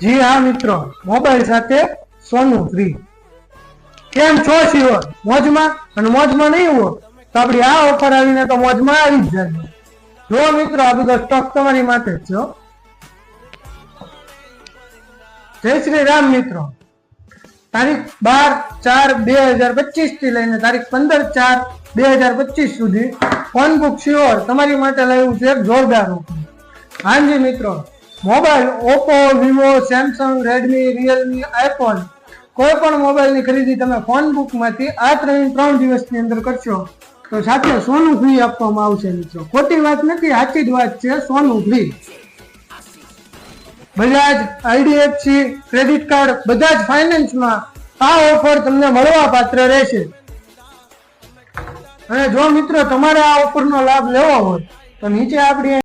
જી હા મિત્રો, મોબાઈલ સાથે સોનું ફ્રી. કેમ છો શિવર? મોજમાં? અને મોજમાં નહીં હો તો આપડી આ ઓફર આવીને તો મોજમાં આવી જ જાય. જો મિત્રો, આ બધો સ્ટોક તમારી માટે જ છે. જય શ્રી રામ મિત્રો. તારીખ 12/4/2025 થી લઈને તારીખ 15/4/2025 સુધી ફોન બુક શ્યોર તમારી માટે લાવ્યું છે જોરદાર ઓફર. હાજી મિત્રો, mobile Oppo, Vivo, Samsung, Redmi, Realme, iPhone કોઈ પણ મોબાઈલની ખરીદી તમે ફોન બુક માંથી આ 3 દિવસની અંદર કરશો તો સાથે સોનું ફ્રી આપવામાં આવશે મિત્રો. ખોટી વાત નથી, સાચી જ વાત છે. સોનું free. Bajaj, IDFC, credit card બધા જ ફાઇનાન્સમાં આ ઓફર તમને મળવા પાત્ર રહેશે. અને જો મિત્રો તમારે આ ઓફરનો લાભ લેવો હોય તો નીચે આપણી